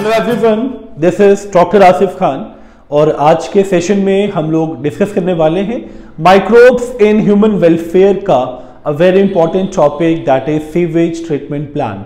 Hello everyone, this is doctor Asif Khan और आज के सेशन में हम लोग डिस्कस करने वाले हैं माइक्रोब्स इन ह्यूमन वेलफेयर का a very important topic that is sewage treatment plan.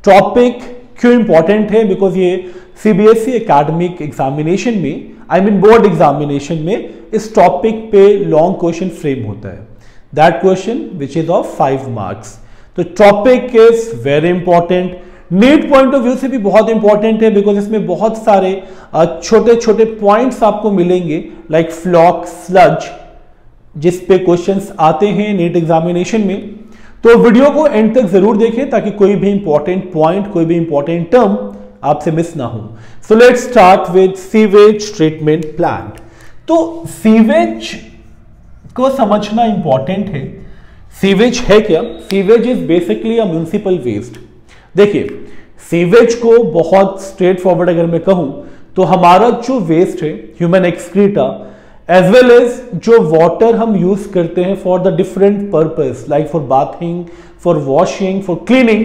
Topic क्यों इंपॉर्टेंट है? बिकॉज ये सीबीएसई एकेडमिक एग्जामिनेशन में बोर्ड एग्जामिनेशन में इस टॉपिक पे लॉन्ग क्वेश्चन फ्रेम होता है, that question which is of 5 marks. तो topic is very important, NEET point of view से भी बहुत इंपॉर्टेंट है बिकॉज इसमें बहुत सारे छोटे छोटे पॉइंट्स आपको मिलेंगे लाइक फ्लॉक स्लज, जिस पे क्वेश्चंस आते हैं नीट एग्जामिनेशन में। तो वीडियो को एंड तक जरूर देखें ताकि कोई भी इंपॉर्टेंट पॉइंट, कोई भी इंपॉर्टेंट टर्म आपसे मिस ना हो। So let's start with sewage treatment plan. तो सीवेज को समझना इंपॉर्टेंट है। सीवेज है क्या? Sewage is basically a municipal waste. देखिए, सीवेज को बहुत स्ट्रेट फॉरवर्ड अगर मैं कहूं तो हमारा जो वेस्ट है, human excreta, as well as जो वाटर हम यूज करते हैं for the different purpose like for bathing, for washing, for cleaning,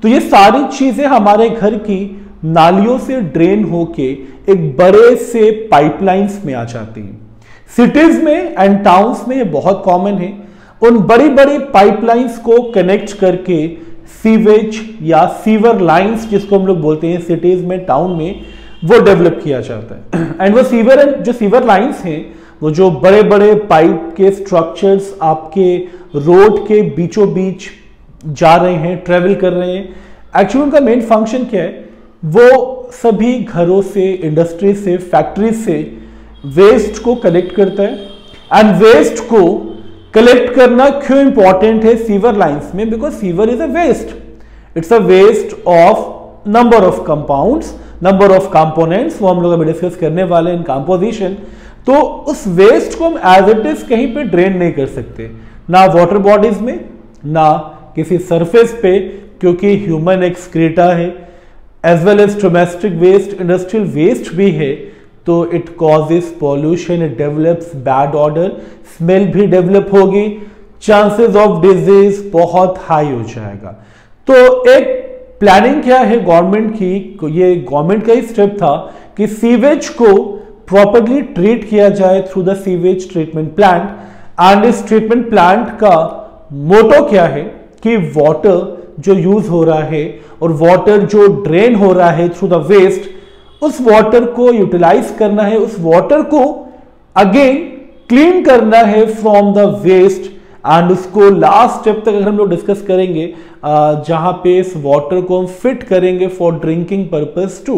तो ये सारी चीजें हमारे घर की नालियों से ड्रेन होके एक बड़े से पाइपलाइंस में आ जाती हैं। सिटीज में एंड टाउन्स में ये बहुत कॉमन है। उन बड़ी बड़ी पाइपलाइंस को कनेक्ट करके सीवेज या सीवर लाइंस, जिसको हम लोग बोलते हैं सिटीज में, टाउन में, वो डेवलप किया जाता है। एंड वो सीवर लाइंस हैं, वो जो बड़े बड़े पाइप के स्ट्रक्चर्स आपके रोड के बीचों बीच जा रहे हैं, ट्रेवल कर रहे हैं, एक्चुअली उनका मेन फंक्शन क्या है? वो सभी घरों से, इंडस्ट्री से, फैक्ट्री से वेस्ट को कलेक्ट करता है। एंड वेस्ट को कलेक्ट करना क्यों इंपॉर्टेंट है सीवर लाइंस में? Because sewer is a waste, it's a waste of number of compounds, number of components, वो हम लोग अभी डिस्कस करने वाले हैं इन कंपोजिशन। तो उस वेस्ट को हम एज इट इज कहीं पे ड्रेन नहीं कर सकते, ना वाटर बॉडीज में, ना किसी सरफेस पे, क्योंकि ह्यूमन एक्सक्रीटा है as well as domestic waste, industrial waste भी है। तो it causes pollution, it develops bad order, smell भी डेवलप होगी, चांसेस ऑफ डिजीज बहुत हाई हो जाएगा। तो एक प्लानिंग क्या है गवर्नमेंट की? ये गवर्नमेंट का ही स्टेप था कि सीवेज को प्रॉपर्ली ट्रीट किया जाए through the sewage treatment plant. And इस ट्रीटमेंट प्लांट का मोटो क्या है कि वाटर जो यूज हो रहा है और वाटर जो ड्रेन हो रहा है थ्रू द वेस्ट, उस वाटर को यूटिलाइज करना है, उस वाटर को अगेन क्लीन करना है फ्रॉम द वेस्ट। एंड उसको लास्ट स्टेप तक अगर हम लोग डिस्कस करेंगे, जहां पे इस वाटर को हम फिट करेंगे फॉर ड्रिंकिंग पर्पस टू।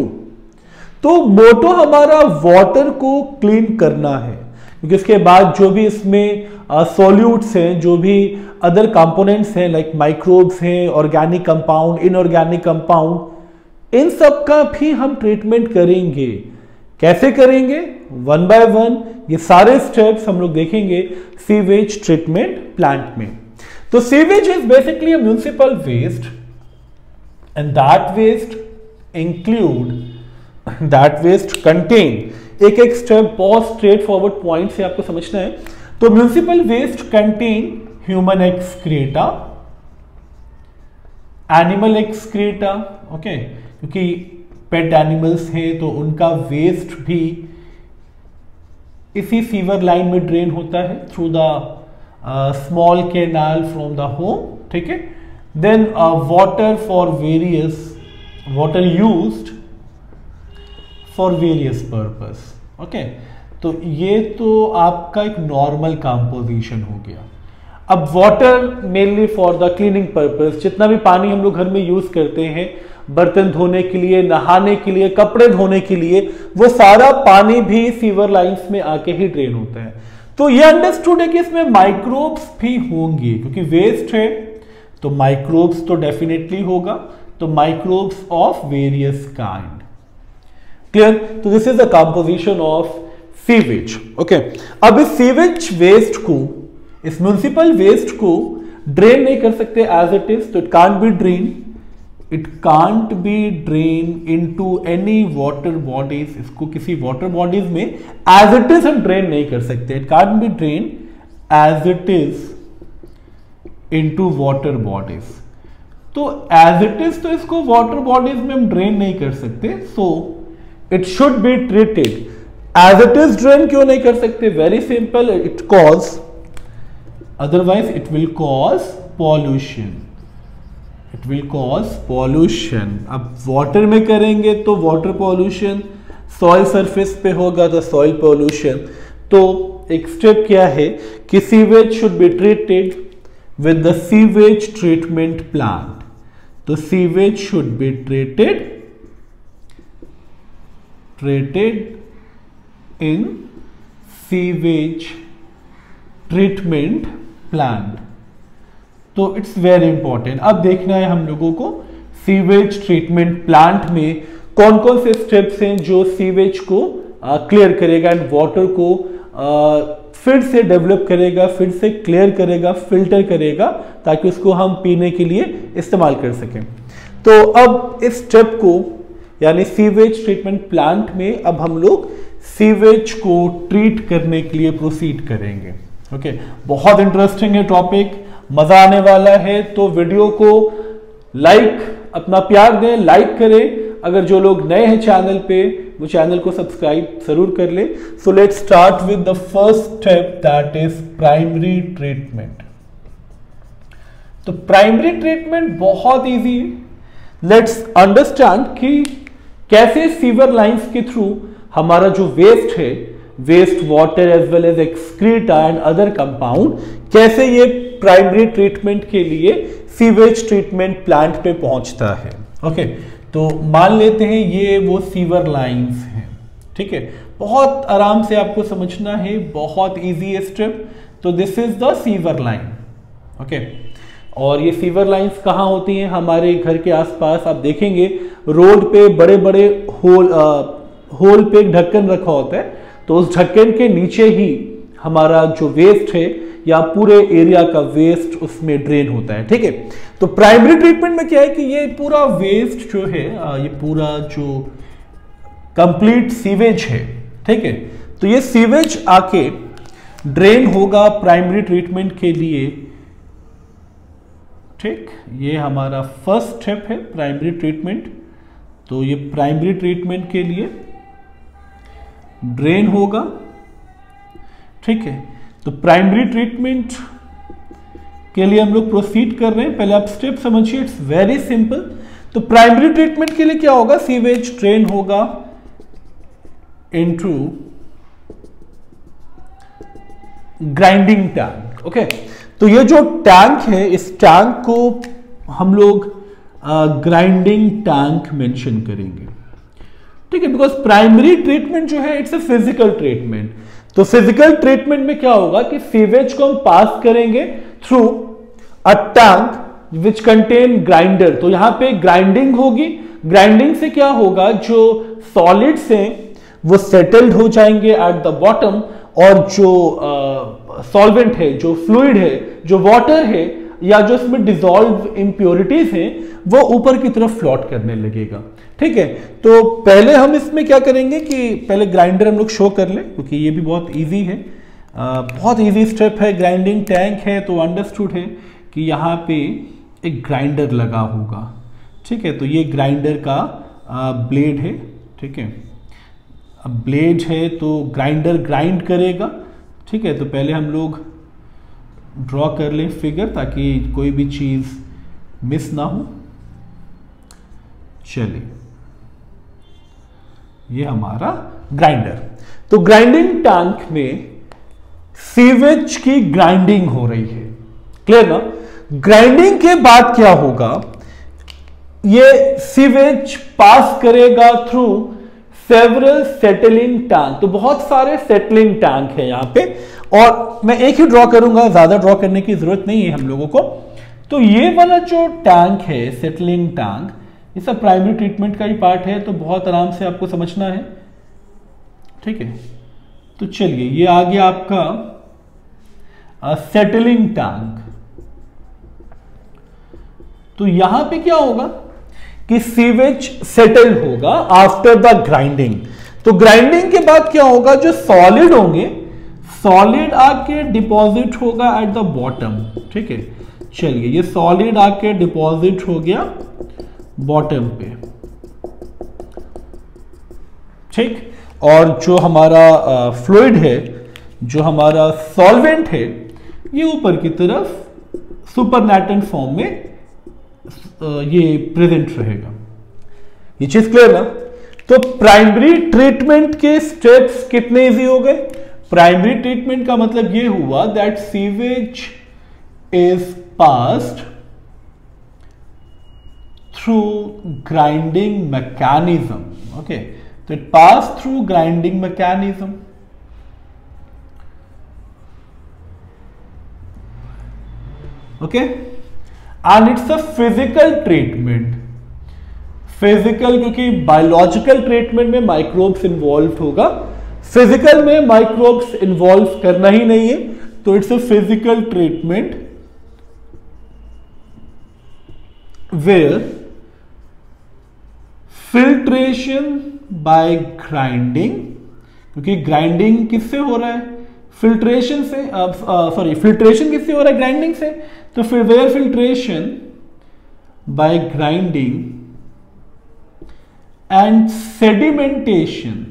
तो मोटो हमारा वाटर को क्लीन करना है, क्योंकि इसके बाद जो भी इसमें सॉल्यूट्स हैं, जो भी अदर कंपोनेंट्स हैं लाइक माइक्रोब्स हैं, ऑर्गेनिक कंपाउंड, इनऑर्गेनिक कंपाउंड, इन सब का भी हम ट्रीटमेंट करेंगे। कैसे करेंगे? वन बाय वन ये सारे स्टेप्स हम लोग देखेंगे सीवेज ट्रीटमेंट प्लांट में। तो sewage is basically a municipal waste and that waste contain, एक स्टेप बहुत स्ट्रेट फॉरवर्ड पॉइंट से आपको समझना है। तो municipal waste contain human excreta, animal excreta, okay, क्योंकि पेट एनिमल्स हैं तो उनका वेस्ट भी इसी सीवर लाइन में ड्रेन होता है through the small canal from the home, ठीक है। Then water used for various purpose, okay. तो ये तो आपका एक नॉर्मल कंपोजिशन हो गया। अब water mainly for the cleaning purpose, जितना भी पानी हम लोग घर में यूज करते हैं बर्तन धोने के लिए, नहाने के लिए, कपड़े धोने के लिए, वो सारा पानी भी सीवर लाइंस में आके ही ड्रेन होता है। तो ये अंडरस्टूड है कि इसमें माइक्रोब्स भी होंगे, क्योंकि वेस्ट है तो माइक्रोब्स तो डेफिनेटली होगा। तो microbes of various kind, clear? तो this is the composition of sewage, okay. अब इस सीवेज वेस्ट को, इस म्युनिसिपल वेस्ट को ड्रेन नहीं कर सकते एज इट इज, तो it can't be drain into any water bodies. इसको किसी वाटर बॉडीज में एज इट इज हम ड्रेन नहीं कर सकते, it can't be drain as it is into water bodies. तो एज इट इज तो इसको वाटर बॉडीज में हम ड्रेन नहीं कर सकते, so it should be treated as it is. Drain क्यों नहीं कर सकते? Very simple, it cause, otherwise it will cause pollution, it will cause pollution. अब वाटर में करेंगे तो वाटर पॉल्यूशन, सॉइल सरफेस पे होगा तो सॉइल पॉल्यूशन। तो एक स्टेप क्या है कि sewage should be treated with the sewage treatment plant. तो sewage should be treated in sewage treatment plant. तो इट्स वेरी इंपॉर्टेंट। अब देखना है हम लोगों को सीवेज ट्रीटमेंट प्लांट में कौन कौन से स्टेप्स हैं जो सीवेज को क्लियर करेगा एंड वाटर को फिर से डेवलप करेगा, फिर से क्लियर करेगा, फिल्टर करेगा, ताकि उसको हम पीने के लिए इस्तेमाल कर सकें। तो अब इस स्टेप को यानी सीवेज ट्रीटमेंट प्लांट में अब हम लोग सीवेज को ट्रीट करने के लिए प्रोसीड करेंगे। ओके, बहुत इंटरेस्टिंग है टॉपिक, मजा आने वाला है। तो वीडियो को लाइक, अपना प्यार दें, लाइक करें। अगर जो लोग नए हैं चैनल पे, वो चैनल को सब्सक्राइब जरूर कर ले। सो let's start with the first step, that is primary treatment. तो प्राइमरी ट्रीटमेंट बहुत इजी है। लेट्स अंडरस्टैंड कि कैसे सीवर लाइंस के थ्रू हमारा जो वेस्ट है, waste water as well as excreta and other compound, कैसे ये प्राइमरी ट्रीटमेंट के लिए सीवेज ट्रीटमेंट प्लांट पे पहुंचता है। ओके, तो मान लेते हैं ये वो सीवर लाइंस हैं, ठीक है। बहुत आराम से आपको समझना है, बहुत इजी है स्टेप। तो this is the sewer line, okay. और ये सीवर लाइंस कहाँ होती हैं? हमारे घर के आसपास आप देखेंगे रोड पे बड़े बड़े होल पे एक ढक्कन रखा होता है, तो उस ढक्कन के नीचे ही हमारा जो वेस्ट है या पूरे एरिया का वेस्ट उसमें ड्रेन होता है, ठीक है। तो प्राइमरी ट्रीटमेंट में क्या है कि ये पूरा वेस्ट जो है, ये पूरा जो कंप्लीट सीवेज है, ठीक है, तो ये सीवेज आके ड्रेन होगा प्राइमरी ट्रीटमेंट के लिए, ठीक। ये हमारा फर्स्ट स्टेप है प्राइमरी ट्रीटमेंट। तो ये प्राइमरी ट्रीटमेंट के लिए ड्रेन होगा, ठीक है। तो प्राइमरी ट्रीटमेंट के लिए हम लोग प्रोसीड कर रहे हैं। पहले आप स्टेप समझिए, इट्स वेरी सिंपल। तो प्राइमरी ट्रीटमेंट के लिए क्या होगा? सीवेज ड्रेन होगा इनटू ग्राइंडिंग टैंक, ओके। तो ये जो टैंक है, इस टैंक को हम लोग ग्राइंडिंग टैंक मेंशन करेंगे, ठीक है, बिकॉज प्राइमरी ट्रीटमेंट जो है इट्स अ फिजिकल ट्रीटमेंट। तो फिजिकल ट्रीटमेंट में क्या होगा कि सीवेज को हम पास करेंगे through a tank which contain grinder. तो यहां पे ग्राइंडिंग होगी। ग्राइंडिंग से क्या होगा, जो सॉलिड्स हैं वो सेटल्ड हो जाएंगे एट द बॉटम, और जो सॉल्वेंट है, जो फ्लूइड है, जो वाटर है, या जो इसमें डिसॉल्व इम्प्योरिटीज हैं, वो ऊपर की तरफ फ्लोट करने लगेगा, ठीक है। तो पहले हम इसमें क्या करेंगे कि पहले ग्राइंडर हम लोग शो कर लें, क्योंकि ये भी बहुत इजी है, बहुत इजी स्टेप है। ग्राइंडिंग टैंक है तो अंडरस्टूड है कि यहाँ पे एक ग्राइंडर लगा होगा, ठीक है। तो ये ग्राइंडर का ब्लेड है, ठीक है। अब ब्लेड है तो ग्राइंडर ग्राइंड करेगा, ठीक है। तो पहले हम लोग ड्रॉ कर लें फिगर, ताकि कोई भी चीज मिस ना हो। चलिए, ये हमारा ग्राइंडर। तो ग्राइंडिंग टैंक में सीवेज की ग्राइंडिंग हो रही है, क्लियर ना। ग्राइंडिंग के बाद क्या होगा, ये सीवेज पास करेगा थ्रू सेवरल सेटलिंग टैंक। तो बहुत सारे सेटलिंग टैंक है यहां पे, और मैं एक ही ड्रॉ करूंगा, ज्यादा ड्रॉ करने की जरूरत नहीं है हम लोगों को। तो ये वाला जो टैंक है, सेटलिंग टैंक, ये सब प्राइमरी ट्रीटमेंट का ही पार्ट है, तो बहुत आराम से आपको समझना है, ठीक है। तो चलिए, ये आ गया आपका सेटलिंग टैंक। तो यहां पे क्या होगा कि सीवेज सेटल होगा आफ्टर द ग्राइंडिंग। तो ग्राइंडिंग के बाद क्या होगा, जो सॉलिड होंगे, सॉलिड आके डिपॉजिट होगा एट द बॉटम, ठीक है। चलिए ये सॉलिड आके डिपॉजिट हो गया बॉटम पे, ठीक। और जो हमारा फ्लूइड है, जो हमारा सॉल्वेंट है, ये ऊपर की तरफ सुपरनेटेंट फॉर्म में ये प्रेजेंट रहेगा। ये चीज क्लियर ना? तो प्राइमरी ट्रीटमेंट के स्टेप्स कितने इजी हो गए? प्राइमरी ट्रीटमेंट का मतलब ये हुआ that sewage is passed through grinding mechanism. Okay, तो it pass through grinding mechanism. Okay, and it's a physical treatment. Physical क्योंकि बायोलॉजिकल ट्रीटमेंट में माइक्रोब्स इन्वॉल्व होगा, फिजिकल में माइक्रोब्स इन्वॉल्व करना ही नहीं है, तो it's a physical treatment where filtration by grinding, क्योंकि ग्राइंडिंग किससे हो रहा है? फिल्ट्रेशन से, सॉरी फिल्ट्रेशन किससे हो रहा है? ग्राइंडिंग से। तो फिर where filtration by grinding and sedimentation,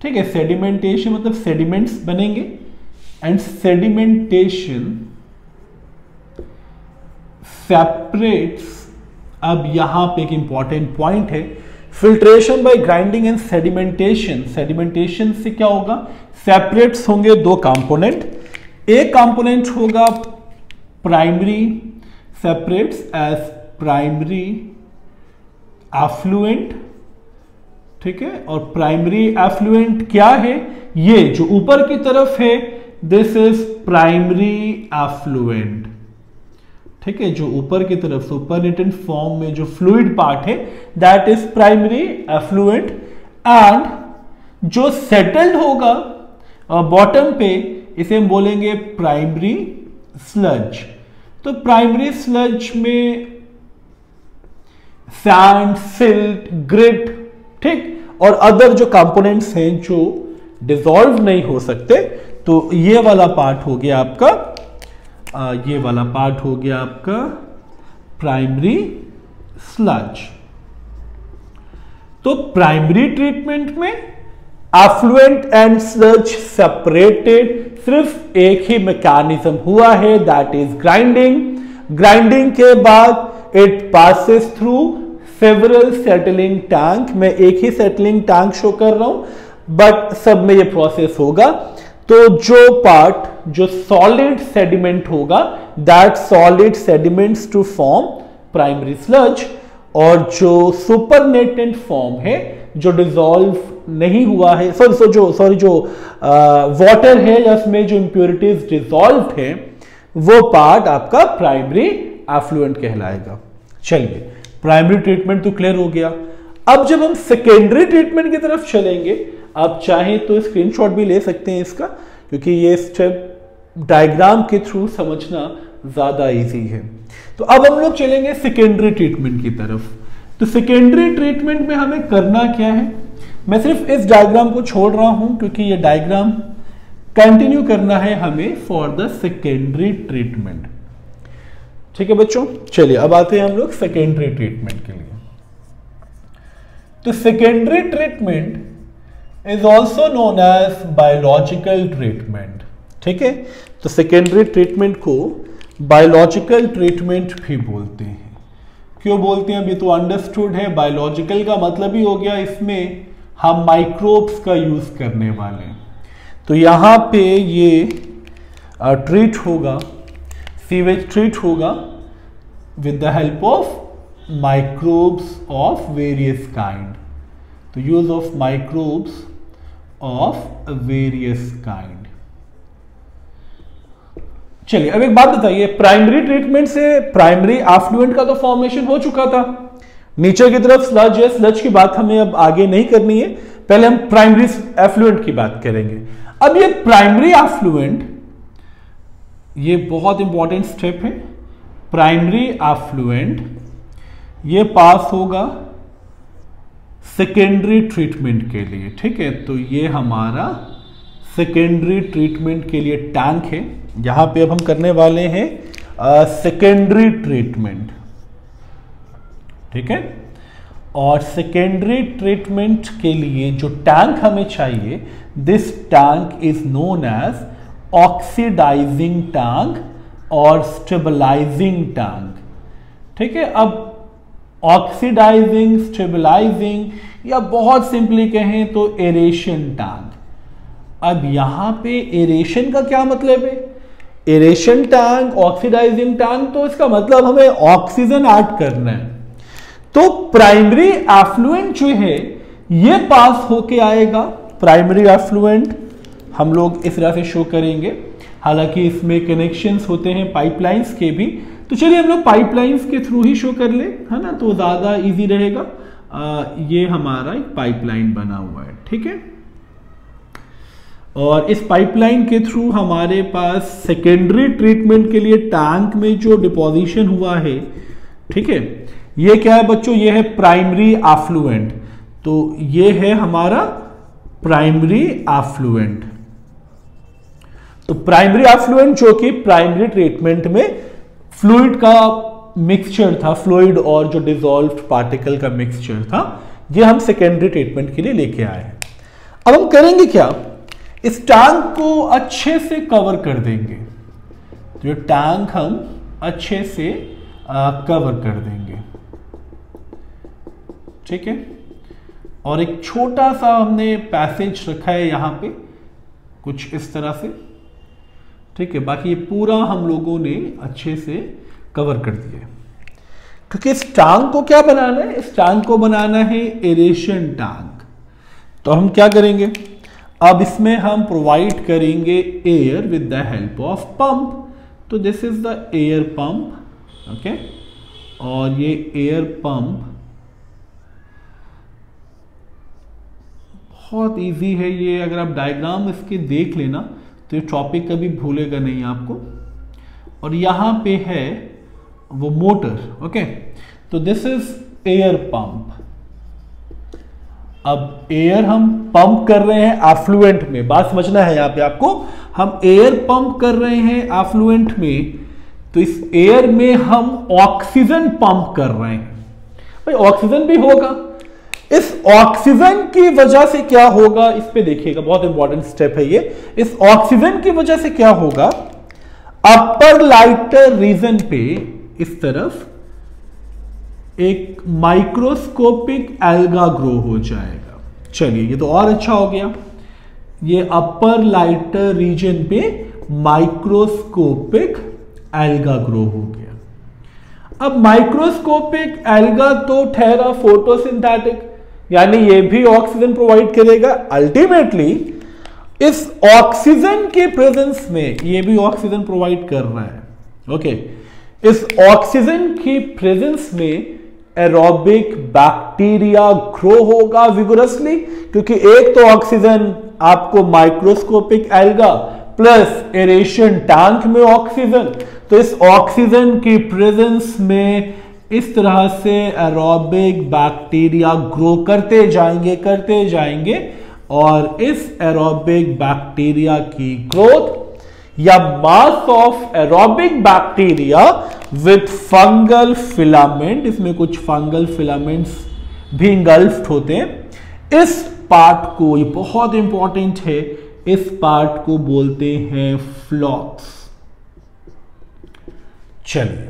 ठीक है, सेडिमेंटेशन मतलब सेडिमेंट्स बनेंगे, एंड सेडिमेंटेशन सेपरेट्स। अब यहां पे एक इंपॉर्टेंट पॉइंट है, filtration by grinding and sedimentation. Sedimentation से क्या होगा? सेपरेट्स होंगे दो कंपोनेंट। एक कंपोनेंट होगा primary, separates as primary effluent, ठीक है। और प्राइमरी एफ्लुएंट क्या है? ये जो ऊपर की तरफ है, दिस इज प्राइमरी एफ्लुएंट, ठीक है। जो ऊपर की तरफ सुपरनेटेंट फॉर्म में जो फ्लूइड पार्ट है, that is primary effluent. And जो सेटल्ड होगा बॉटम पे, इसे हम बोलेंगे प्राइमरी स्लज। तो प्राइमरी स्लज में सैंड, सिल्ट, ग्रिट, ठीक, और अदर जो कंपोनेंट्स हैं जो डिसॉल्व नहीं हो सकते, तो ये वाला पार्ट हो गया आपका, ये वाला पार्ट हो गया आपका प्राइमरी स्लज। तो प्राइमरी ट्रीटमेंट में एफ्लुएंट एंड स्लज सेपरेटेड, सिर्फ एक ही मैकेनिज्म हुआ है, दैट इज ग्राइंडिंग। ग्राइंडिंग के बाद it passes through several settling tank. मैं एक ही सेटलिंग टैंक शो कर रहा हूं, बट सब में ये प्रोसेस होगा। तो जो पार्ट, जो सॉलिड सेडिमेंट होगा, that solid sediments to form primary sludge, और जो सुपरनेटेंट फॉर्म है, जो डिसॉल्व नहीं हुआ है, जो वाटर है या उसमें जो इंप्योरिटीज डिसॉल्व है, वो पार्ट आपका प्राइमरी एफ्लुएंट कहलाएगा। चलिए, प्राइमरी ट्रीटमेंट तो क्लियर हो गया। अब जब हम सेकेंडरी ट्रीटमेंट की तरफ चलेंगे, आप चाहें तो स्क्रीनशॉट भी ले सकते हैं इसका, क्योंकि ये स्टेप डायग्राम के थ्रू समझना ज्यादा इजी है। तो अब हम लोग चलेंगे सेकेंडरी ट्रीटमेंट की तरफ। तो सेकेंडरी ट्रीटमेंट में हमें करना क्या है? मैं सिर्फ इस डायग्राम को छोड़ रहा हूं, क्योंकि ये डायग्राम कंटिन्यू करना है हमें फॉर द सेकेंडरी ट्रीटमेंट, ठीक है बच्चों। चलिए अब आते हैं हम लोग सेकेंडरी ट्रीटमेंट के लिए। तो secondary treatment is also known as biological treatment, ठीक है। तो सेकेंडरी ट्रीटमेंट को बायोलॉजिकल ट्रीटमेंट भी बोलते हैं। क्यों बोलते हैं? अभी तो अंडरस्टूड है। बायोलॉजिकल का मतलब ही हो गया इसमें हम माइक्रोब्स का यूज करने वाले हैं। तो यहां पे ये ट्रीट होगा, सीवेज ट्रीट होगा with the help of microbes of various kind. तो use of microbes of various kind. चलिए अब एक बात बताइए, प्राइमरी ट्रीटमेंट से प्राइमरी एफ्लुएंट का तो फॉर्मेशन हो चुका था, नीचे की तरफ स्लज है, स्लज की बात हमें अब आगे नहीं करनी है, पहले हम प्राइमरी एफ्लुएंट की बात करेंगे। अब ये प्राइमरी एफ्लुएंट, ये बहुत इंपॉर्टेंट स्टेप है। प्राइमरी एफ्लुएंट ये पास होगा सेकेंडरी ट्रीटमेंट के लिए, ठीक है। तो ये हमारा सेकेंडरी ट्रीटमेंट के लिए टैंक है। यहां पे अब हम करने वाले हैं सेकेंडरी ट्रीटमेंट, ठीक है। और सेकेंडरी ट्रीटमेंट के लिए जो टैंक हमें चाहिए, this tank is known as oxidising tank और स्टेबलाइजिंग टैंक, ठीक है। अब ऑक्सीडाइजिंग, स्टेबलाइजिंग या बहुत सिंपली कहें तो एरेशन टैंक। अब यहां पे एरेशन का क्या मतलब है? एरेशन टैंक, ऑक्सीडाइजिंग टैंक, तो इसका मतलब हमें ऑक्सीजन ऐड करना है। तो प्राइमरी एफ्लुएंट जो है ये पास होके आएगा। प्राइमरी एफ्लुएंट हम लोग इस तरह से शो करेंगे, हालांकि इसमें कनेक्शंस होते हैं पाइपलाइंस के भी, तो चलिए हम लोग पाइपलाइंस के थ्रू ही शो कर ले, है ना, तो ज्यादा इजी रहेगा। ये हमारा एक पाइपलाइन बना हुआ है, ठीक है। और इस पाइपलाइन के थ्रू हमारे पास सेकेंडरी ट्रीटमेंट के लिए टैंक में जो डिपोजिशन हुआ है, ठीक है, ये क्या है बच्चों? ये है प्राइमरी एफ्लुएंट। तो ये है हमारा प्राइमरी एफ्लुएंट। तो प्राइमरी एफ्लुएंट जो कि प्राइमरी ट्रीटमेंट में फ्लूइड का मिक्सचर था, फ्लूइड और जो डिसॉल्व्ड पार्टिकल का मिक्सचर था, ये हम सेकेंडरी ट्रीटमेंट के लिए लेके आए हैं। अब हम करेंगे क्या? इस टैंक को अच्छे से कवर कर देंगे। तो ये टैंक हम अच्छे से कवर कर देंगे, ठीक है। और एक छोटा सा हमने पैसेज रखा है यहां पे, कुछ इस तरह से, ठीक है। बाकी ये पूरा हम लोगों ने अच्छे से कवर कर दिया, क्योंकि इस टैंक को क्या बनाना है? इस टैंक को बनाना है एरेशन टैंक। तो हम क्या करेंगे? अब इसमें हम प्रोवाइड करेंगे air with the help of pump. तो this is the air pump, okay. और ये एयर पंप बहुत इजी है ये, अगर आप डायग्राम इसके देख लेना तो ये टॉपिक कभी भूलेगा नहीं आपको। और यहां पे है वो मोटर, ओके। तो दिस इज एयर पंप। अब एयर हम पंप कर रहे हैं एफ्लुएंट में, बात समझना है यहां पे आपको। हम एयर पंप कर रहे हैं एफ्लुएंट में, तो इस एयर में हम ऑक्सीजन पंप कर रहे हैं। भाई ऑक्सीजन भी होगा, इस ऑक्सीजन की वजह से क्या होगा, इस पे देखिएगा, बहुत इंपॉर्टेंट स्टेप है ये। इस ऑक्सीजन की वजह से क्या होगा? अपर लाइटर रीजन पे इस तरफ एक माइक्रोस्कोपिक एल्गा ग्रो हो जाएगा। चलिए ये तो और अच्छा हो गया, ये अपर लाइटर रीजन पे माइक्रोस्कोपिक एल्गा ग्रो हो गया। अब माइक्रोस्कोपिक एल्गा तो ठहरा फोटोसिंथेटिक, यानी ये भी ऑक्सीजन प्रोवाइड करेगा। अल्टीमेटली इस ऑक्सीजन के प्रेजेंस में ये भी ऑक्सीजन प्रोवाइड कर रहा है, ओके। इस ऑक्सीजन की प्रेजेंस में एरोबिक बैक्टीरिया ग्रो होगा विगोरसली, क्योंकि एक तो ऑक्सीजन आपको microscopic alga plus aeration tank में ऑक्सीजन, तो इस ऑक्सीजन की प्रेजेंस में इस तरह से एरोबिक बैक्टीरिया ग्रो करते जाएंगे और इस एरोबिक बैक्टीरिया की ग्रोथ या mass of aerobic bacteria with fungal filament, इसमें कुछ फंगल फिलामेंट्स भी इंगल्फ्ड होते हैं, इस पार्ट को, ये बहुत इंपॉर्टेंट है, इस पार्ट को बोलते हैं फ्लॉक्स। चलिए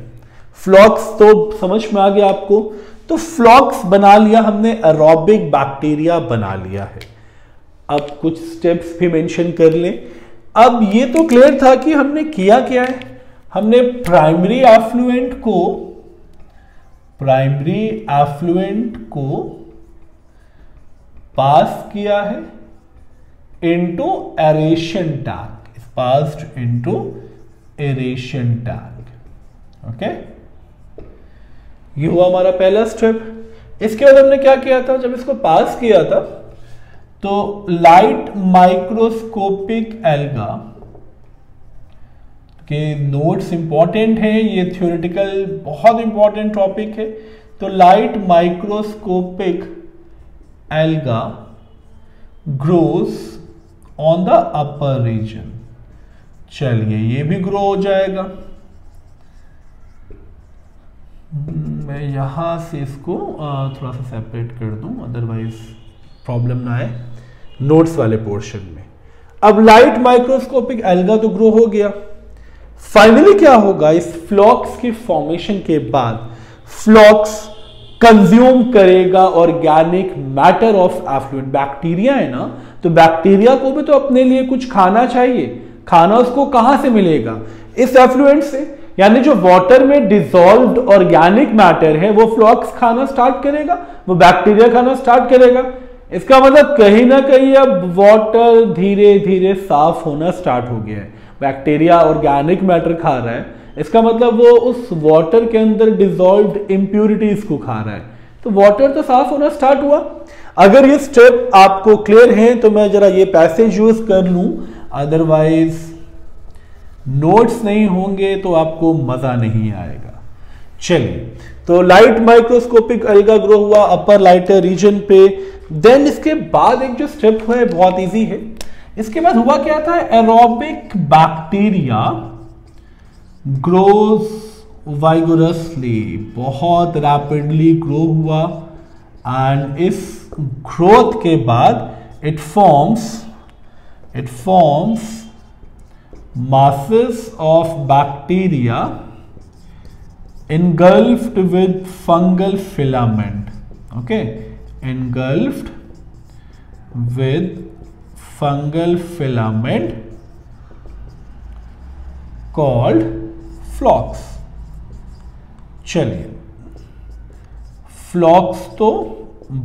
फ्लॉक्स तो समझ में आ गया आपको। तो फ्लॉक्स बना लिया हमने, एरोबिक बैक्टीरिया बना लिया है। अब कुछ स्टेप्स भी मेंशन कर लें। अब ये तो क्लियर था कि हमने किया क्या है, हमने प्राइमरी एफ्लुएंट को पास किया है into aeration tank, is passed into aeration tank, okay. ये हुआ हमारा पहला स्टेप। इसके बाद हमने क्या किया था, जब इसको पास किया था तो लाइट माइक्रोस्कोपिक एल्गा के नोट्स इंपॉर्टेंट है, ये थ्योरेटिकल बहुत इंपॉर्टेंट टॉपिक है। तो light microscopic alga grows on the upper region. चलिए ये भी ग्रो हो जाएगा, मैं यहाँ से इसको थोड़ा सा सेपरेट कर दूं, अदरवाइज प्रॉब्लम ना आए नोट्स वाले पोर्शन में। अब लाइट माइक्रोस्कोपिक एल्गा तो ग्रो हो गया। फाइनली क्या होगा, इस फ्लॉक्स की फॉर्मेशन के बाद फ्लॉक्स कंज्यूम करेगा organic matter of effluent. Bacteria है ना, तो बैक्टीरिया को भी तो अपने लिए कुछ खाना चाहिए। खाना उसको कहां से मिलेगा, इस एफ्लुएंट से। यानी जो वाटर में डिसॉल्व्ड ऑर्गेनिक मैटर है वो फ्लॉक्स खाना स्टार्ट करेगा, वो बैक्टीरिया खाना स्टार्ट करेगा। इसका मतलब कहीं ना कहीं अब वाटर धीरे धीरे साफ होना स्टार्ट हो गया है। बैक्टीरिया ऑर्गेनिक मैटर खा रहा है, इसका मतलब वो उस वाटर के अंदर डिसॉल्व्ड इंप्यूरिटीज को खा रहा है, तो वाटर तो साफ होना स्टार्ट हुआ। अगर ये स्टेप आपको क्लियर है तो मैं जरा ये पैसेज यूज कर लूं, अदरवाइज नोट्स नहीं होंगे तो आपको मजा नहीं आएगा। चलिए, तो लाइट माइक्रोस्कोपिक एल्गा ग्रो हुआ अपर लाइटर रीजन पे। देन इसके बाद एक जो स्टेप हुआ है बहुत इजी है। इसके बाद हुआ क्या था, एरोबिक बैक्टीरिया ग्रोज वाइगोरसली, बहुत रैपिडली ग्रो हुआ। एंड इस ग्रोथ के बाद it forms masses of bacteria engulfed with fungal filament. Okay, engulfed with fungal filament called flocks. चलिए, फ्लॉक्स तो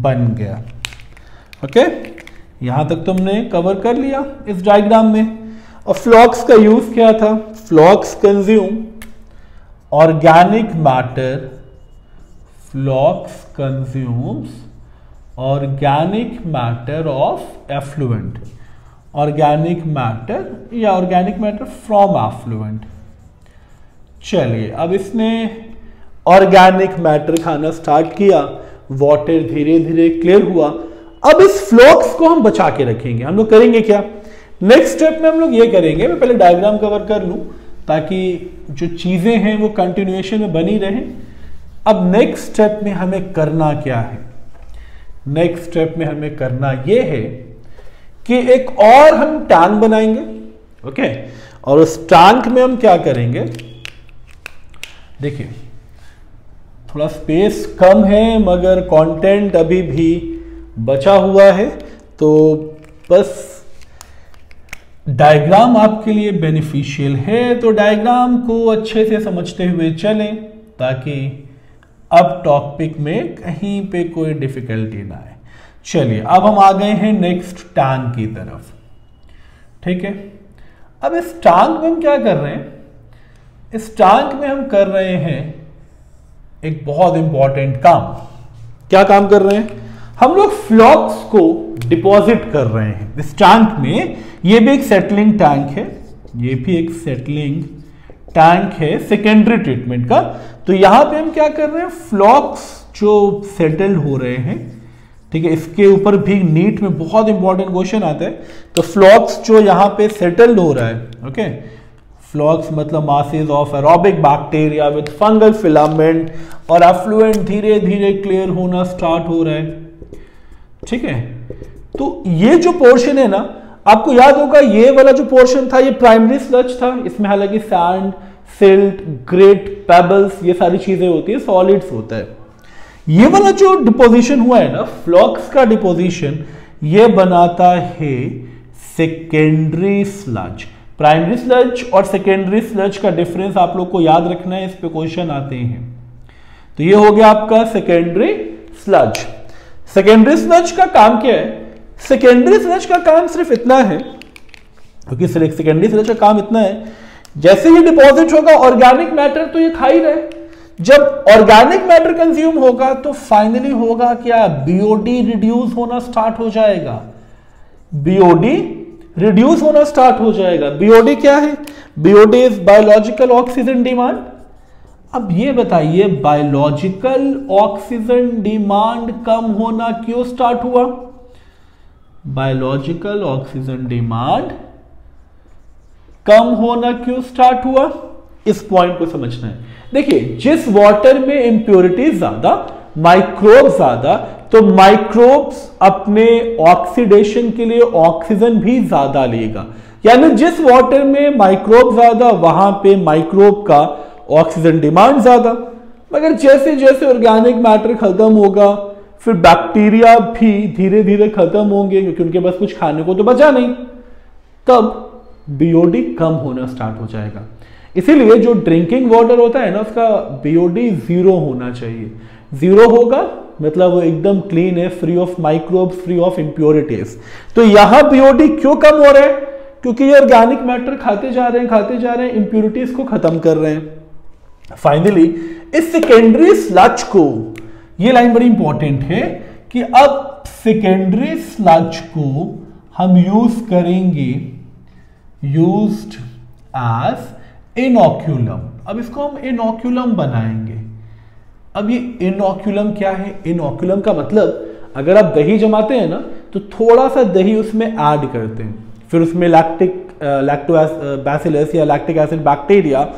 बन गया। ओके, यहां तक तुमने कवर कर लिया इस डायग्राम में। और फ्लॉक्स का यूज क्या था, flocs consume organic matter, flocs consumes organic matter of effluent, organic matter या ऑर्गेनिक मैटर फ्रॉम एफ्लुएंट। चलिए, अब इसने ऑर्गेनिक मैटर खाना स्टार्ट किया, वाटर धीरे धीरे क्लियर हुआ। अब इस फ्लॉक्स को हम बचा के रखेंगे। हम लोग करेंगे क्या, नेक्स्ट स्टेप में हम लोग ये करेंगे, मैं पहले डायग्राम कवर कर लूं ताकि जो चीजें हैं वो कंटिन्यूएशन में बनी रहें। अब नेक्स्ट स्टेप में हमें करना क्या है, नेक्स्ट स्टेप में हमें करना ये है कि एक और हम टैंक बनाएंगे। ओके, और उस टैंक में हम क्या करेंगे, देखिए थोड़ा स्पेस कम है मगर कंटेंट अभी भी बचा हुआ है, तो बस डायग्राम आपके लिए बेनिफिशियल है, तो डायग्राम को अच्छे से समझते हुए चलें ताकि अब टॉपिक में कहीं पे कोई डिफिकल्टी ना आए। चलिए, अब हम आ गए हैं नेक्स्ट टैंक की तरफ। ठीक है, अब इस टैंक में हम क्या कर रहे हैं, इस टैंक में हम कर रहे हैं एक बहुत इंपॉर्टेंट काम। क्या काम कर रहे हैं, हम लोग फ्लॉक्स को डिपॉजिट कर रहे हैं इस टैंक में। ये भी एक सेटलिंग टैंक है, ये भी एक सेटलिंग टैंक है सेकेंडरी ट्रीटमेंट का। तो यहां पे हम क्या कर रहे हैं, फ्लॉक्स जो सेटल्ड हो रहे हैं, ठीक है, इसके ऊपर भी नीट में बहुत इंपॉर्टेंट क्वेश्चन आता है। तो फ्लॉक्स जो यहां पे सेटल्ड हो रहा है, ओके, फ्लॉक्स मतलब masses of aerobic bacteria with fungal filament, और एफ्लुएंट धीरे धीरे क्लियर होना स्टार्ट हो रहा है। ठीक है, तो ये जो पोर्शन है ना, आपको याद होगा ये वाला जो पोर्शन था ये प्राइमरी स्लज था। इसमें हालांकि सैंड, सिल्ट, ग्रिट, पेबल्स ये सारी चीजें होती है, सॉलिड्स होता है। ये वाला जो डिपोजिशन हुआ है ना, फ्लॉक्स का डिपोजिशन, ये बनाता है सेकेंडरी स्लज। प्राइमरी स्लज और सेकेंडरी स्लज का डिफरेंस आप लोग को याद रखना है, इस पे क्वेश्चन आते हैं। तो ये हो गया आपका सेकेंडरी स्लज। सेकेंडरी स्लज का काम क्या है, सेकेंडरी स्लज का काम सिर्फ इतना है, क्योंकि सेकेंडरी स्लज का काम इतना है, जैसे ही डिपॉजिट होगा ऑर्गेनिक मैटर तो ये खा ही रहे। जब ऑर्गेनिक मैटर कंज्यूम होगा तो फाइनली होगा क्या, बीओडी रिड्यूस होना स्टार्ट हो जाएगा। बीओडी रिड्यूस होना स्टार्ट हो जाएगा। बीओडी क्या है, BOD is biological oxygen demand. अब ये बताइए, बायोलॉजिकल ऑक्सीजन डिमांड कम होना क्यों स्टार्ट हुआ, बायोलॉजिकल ऑक्सीजन डिमांड कम होना क्यों स्टार्ट हुआ, इस पॉइंट को समझना है। देखिए, जिस वाटर में इंप्योरिटीज ज्यादा, माइक्रोब ज्यादा, तो माइक्रोब्स अपने ऑक्सीडेशन के लिए ऑक्सीजन भी ज्यादा लेगा। यानी जिस वाटर में माइक्रोब ज्यादा, वहां पे माइक्रोब का ऑक्सीजन डिमांड ज्यादा। मगर जैसे जैसे ऑर्गेनिक मैटर खत्म होगा, फिर बैक्टीरिया भी धीरे धीरे खत्म होंगे, क्योंकि उनके पास कुछ खाने को तो बचा नहीं, तब बीओडी कम होना स्टार्ट हो जाएगा। इसीलिए जो ड्रिंकिंग वाटर होता है ना, उसका बीओडी 0 होना चाहिए। 0 होगा मतलब वो एकदम क्लीन है, free of microbes, free of impurities. तो यहां बीओडी क्यों कम हो रहा है? क्योंकि ये ऑर्गेनिक मैटर खाते जा रहे हैं, इंप्योरिटीज को खत्म कर रहे हैं। फाइनली इस सेकेंडरी स्लज को, ये लाइन बड़ी इंपॉर्टेंट है कि अब सेकेंडरी स्लज को हम यूज करेंगे, यूज्ड एज इनोक्यूलम। अब इसको हम इनोक्यूलम बनाएंगे। अब ये इनोक्यूलम क्या है? इनोक्यूलम का मतलब, अगर आप दही जमाते हैं ना, तो थोड़ा सा दही उसमें ऐड करते हैं, फिर उसमें लैक्टोबैसिलस या लैक्टिक एसिड बैक्टीरिया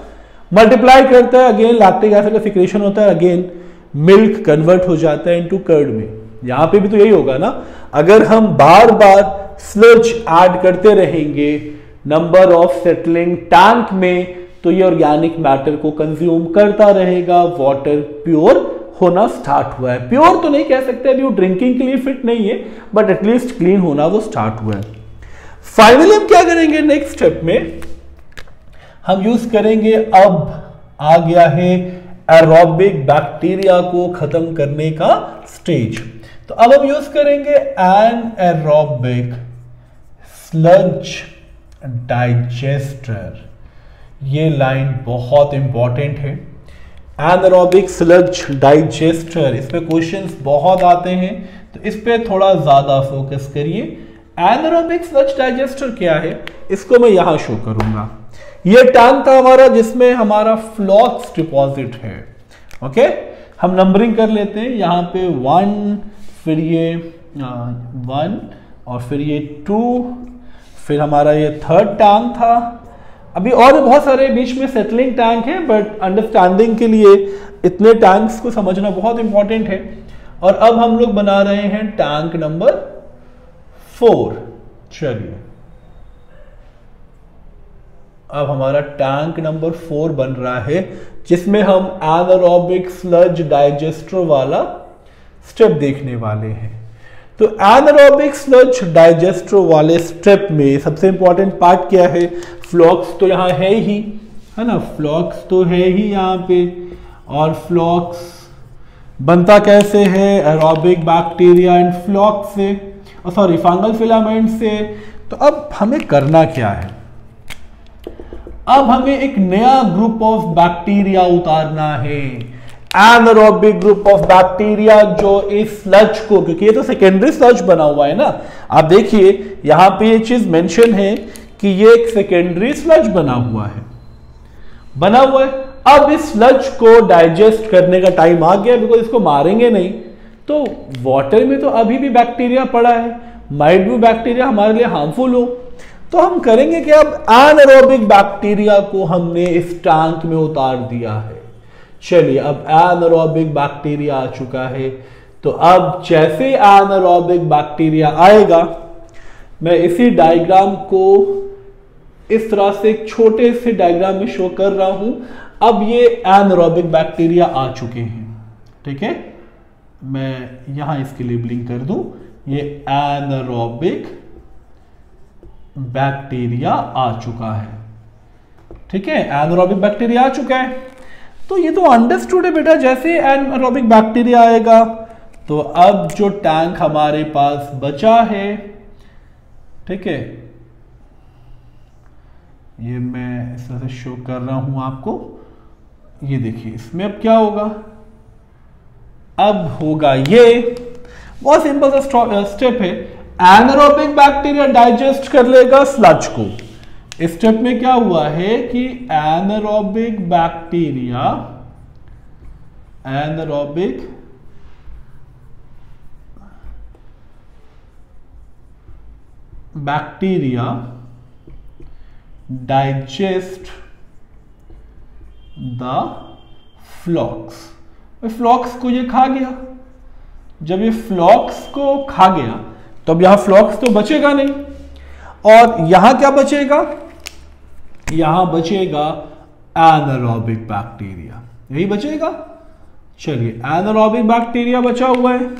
मल्टीप्लाई करता है, अगेन लैक्टिक एसिड का सिक्रेशन होता है, अगेन मिल्क कन्वर्ट हो जाता है इनटू कर्ड में। यहां पे भी तो यही होगा ना, अगर हम बार बार स्लज ऐड करते रहेंगे नंबर ऑफ सेटलिंग टैंक में, तो ये ऑर्गेनिक मैटर को कंज्यूम करता रहेगा। वाटर प्योर होना स्टार्ट हुआ है। प्योर तो नहीं कह सकते, अभी वो ड्रिंकिंग के लिए फिट नहीं है, बट एटलीस्ट क्लीन होना वो स्टार्ट हुआ है। फाइनली हम क्या करेंगे? नेक्स्ट स्टेप में हम यूज करेंगे, अब आ गया है एरोबिक बैक्टीरिया को खत्म करने का स्टेज। तो अब हम यूज करेंगे एन एरोबिक स्लज डाइजेस्टर। ये लाइन बहुत इंपॉर्टेंट है, एनारोबिक स्लज डाइजेस्टर। इस पे क्वेश्चंस बहुत आते हैं, तो इस पे थोड़ा ज्यादा फोकस करिए। एनारोबिक स्लज डाइजेस्टर क्या है, इसको मैं यहां शो करूंगा। ये टैंक था हमारा जिसमें हमारा फ्लॉक्स डिपॉजिट है। ओके, हम नंबरिंग कर लेते हैं। यहां पे 1, फिर ये 1 और फिर ये 2, फिर हमारा ये थर्ड टैंक था। अभी और भी बहुत सारे बीच में सेटलिंग टैंक हैं, बट अंडरस्टैंडिंग के लिए इतने टैंक्स को समझना बहुत इंपॉर्टेंट है। और अब हम लोग बना रहे हैं टैंक नंबर 4। चलिए, अब हमारा टैंक नंबर 4 बन रहा है, जिसमें हम एनारोबिक स्लज डाइजेस्टर वाला स्टेप देखने वाले हैं। तो एनारोबिक स्लज डाइजेस्टर वाले स्टेप में सबसे इंपॉर्टेंट पार्ट क्या है? फ्लॉक्स तो यहां है ही, है ना, फ्लॉक्स तो है ही यहां पे। और फ्लॉक्स बनता कैसे है? एरोबिक बैक्टीरिया एंड फ्लॉक्स से, सॉरी फंगल फिलामेंट से। तो अब हमें करना क्या है? अब हमें एक नया ग्रुप ऑफ बैक्टीरिया उतारना है, एनारोबिक ग्रुप ऑफ बैक्टीरिया, जो इस स्लज को, क्योंकि ये तो सेकेंडरी स्लज बना हुआ है ना, आप देखिए यहां पे ये चीज मेंशन है कि ये एक सेकेंडरी स्लज बना हुआ है। अब इस स्लज को डाइजेस्ट करने का टाइम आ गया, बिकॉज इसको मारेंगे नहीं, तो वाटर में तो अभी भी बैक्टीरिया पड़ा है, माइट भी बैक्टीरिया हमारे लिए हार्मफुल हो। तो हम करेंगे कि अब एनारोबिक बैक्टीरिया को हमने इस टैंक में उतार दिया है। चलिए, अब एनारोबिक बैक्टीरिया आ चुका है। तो अब जैसे एनारोबिक बैक्टीरिया आएगा, मैं इसी डायग्राम को इस तरह से एक छोटे से डायग्राम में शो कर रहा हूं। अब ये एनारोबिक बैक्टीरिया आ चुके हैं, ठीक है। मैं यहां इसकी लेबलिंग कर दूं, ये एनारोबिक बैक्टीरिया आ चुका है, ठीक है, एनारोबिक बैक्टीरिया आ चुका है। तो ये तो अंडरस्टूड है बेटा, जैसे एनारोबिक बैक्टीरिया आएगा तो अब जो टैंक हमारे पास बचा है, ठीक है, ये मैं इस तरह से शो कर रहा हूं आपको। ये देखिए, इसमें अब क्या होगा? अब होगा ये बहुत सिंपल सा स्टेप है, एनारोबिक बैक्टीरिया डाइजेस्ट कर लेगा स्लज को। इस स्टेप में क्या हुआ है कि एनारोबिक बैक्टीरिया डाइजेस्ट द फ्लॉक्स। फ्लॉक्स को ये खा गया। जब ये फ्लॉक्स को खा गया तो अब यहां फ्लॉक्स तो बचेगा नहीं, और यहां क्या बचेगा, यहां बचेगा एनारोबिक बैक्टीरिया, यही बचेगा। चलिए एनारोबिक बैक्टीरिया बचा हुआ है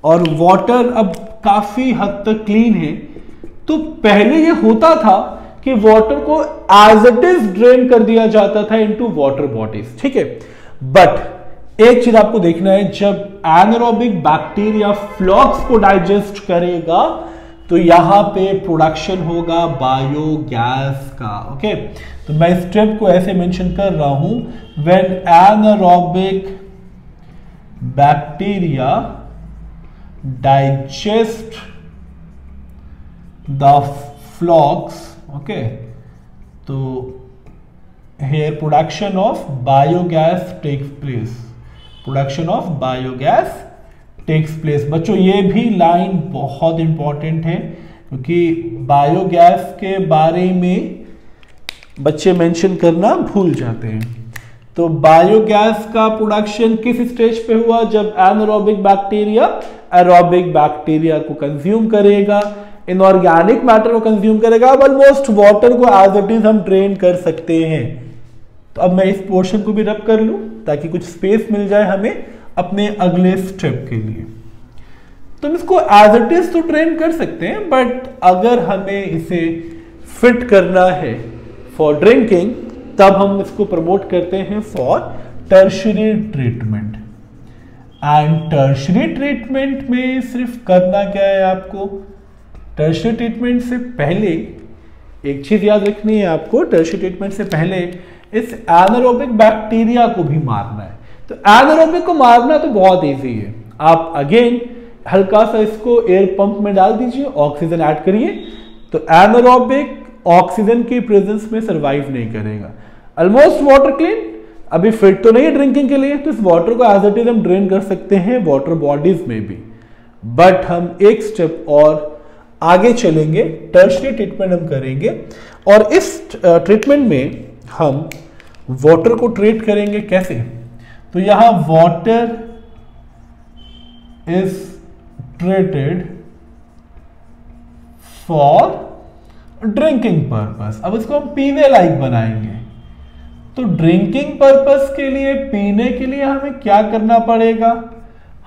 और वाटर अब काफी हद तक क्लीन है। तो पहले ये होता था कि वाटर को एज इट इज ड्रेन कर दिया जाता था इनटू वाटर बॉडीज, ठीक है। बट एक चीज आपको देखना है, जब एनारोबिक बैक्टीरिया फ्लॉक्स को डाइजेस्ट करेगा तो यहां पे प्रोडक्शन होगा बायोगैस का। ओके, तो मैं स्टेप को ऐसे मेंशन कर रहा हूं, when anaerobic bacteria digest the flocs, okay, तो here production of biogas takes place, production of biogas takes place। बच्चों ये भी लाइन बहुत इंपॉर्टेंट है क्योंकि बायोगैस के बारे में बच्चे मेंशन करना भूल जाते हैं। तो बायोगैस का प्रोडक्शन किस स्टेज पे हुआ, जब एनारोबिक बैक्टीरिया एरोबिक बैक्टीरिया को कंज्यूम करेगा, इनऑर्गेनिक मैटर को कंज्यूम करेगा। अब ऑलमोस्ट वाटर को एज इट इज हम ड्रेन कर सकते हैं। तो अब मैं इस पोर्शन को भी रब कर लूं ताकि कुछ स्पेस मिल जाए हमें अपने अगले स्टेप के लिए। तो हम इसको एज इट इज तो ड्रेन कर सकते हैं, बट अगर हमें इसे फिट करना है फॉर ड्रिंकिंग तब हम इसको प्रमोट करते हैं for tertiary treatment. And tertiary treatment में सिर्फ करना क्या है आपको, टर्शरी ट्रीटमेंट से पहले एक चीज याद रखनी है आपको, टर्शरी ट्रीटमेंट से पहले इस एनारोबिक बैक्टीरिया को भी मारना है। तो एनारोबिक को मारना तो बहुत इजी है, आप अगेन हल्का सा इसको एयर पंप में डाल दीजिए, ऑक्सीजन ऐड करिए, तो एनारोबिक ऑक्सीजन की प्रेजेंस में सरवाइव नहीं करेगा। ऑलमोस्ट वाटर क्लीन, अभी फिट तो नहीं है ड्रिंकिंग के लिए, तो इस वाटर को एज इट इज हम ड्रेन कर सकते हैं वाटर बॉडीज में भी। बट हम एक स्टेप और आगे चलेंगे, टर्शरी ट्रीटमेंट हम करेंगे, और इस ट्रीटमेंट में हम वाटर को ट्रीट करेंगे कैसे। तो यहां water is treated for drinking purpose. अब इसको हम पीने लायक बनाएंगे। तो ड्रिंकिंग पर्पस के लिए, पीने के लिए हमें क्या करना पड़ेगा,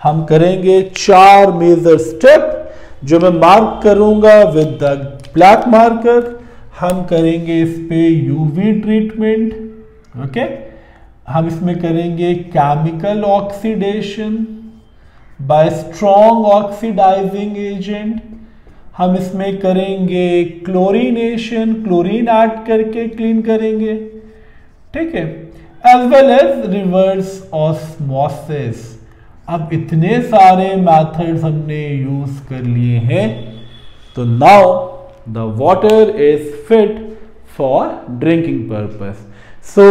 हम करेंगे 4 मेजर स्टेप जो मैं मार्क करूंगा विद द ब्लैक मार्कर। हम करेंगे इस पे यूवी ट्रीटमेंट, ओके, हम इसमें करेंगे chemical oxidation by strong oxidising agent, हम इसमें करेंगे क्लोरीनेशन, क्लोरीन ऐड करके क्लीन करेंगे, ठीक है, as well as reverse osmosis. अब इतने सारे मेथड्स हमने यूज कर लिए हैं, तो now the water is fit for drinking purpose. So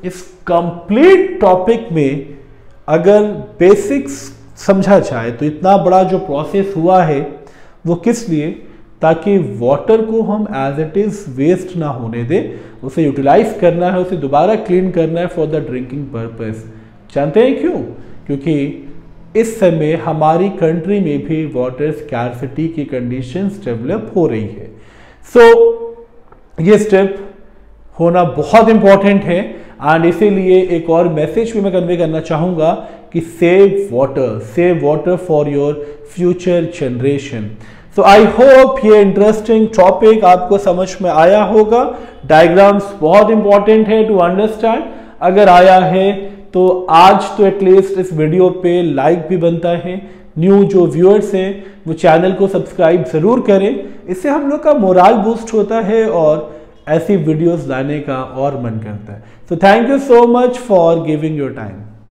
इस कंप्लीट टॉपिक में अगर बेसिक्स समझा जाए तो इतना बड़ा जो प्रोसेस हुआ है वो किस लिए, ताकि वाटर को हम एज इट इज वेस्ट ना होने दें, उसे यूटिलाइज करना है, उसे दोबारा क्लीन करना है फॉर द ड्रिंकिंग पर्पस। जानते हैं क्यों? क्योंकि इस समय हमारी कंट्री में भी वाटर स्कैर्सिटी की कंडीशंस डेवलप हो रही है। सो ये स्टेप होना बहुत इंपॉर्टेंट है, एंड इसीलिए एक और मैसेज भी मैं कन्वे करना चाहूंगा कि save water for your future generation. So I hope ये इंटरेस्टिंग टॉपिक आपको समझ में आया होगा। डायग्राम्स बहुत इंपॉर्टेंट है टू अंडरस्टैंड। अगर आया है तो आज तो एटलीस्ट इस वीडियो पे लाइक भी बनता है। न्यू जो व्यूअर्स हैं वो चैनल को सब्सक्राइब जरूर करें, इससे हम लोग का मोरल बूस्ट होता है और ऐसी वीडियोस लाने का और मन करता है। So thank you so much for giving your time.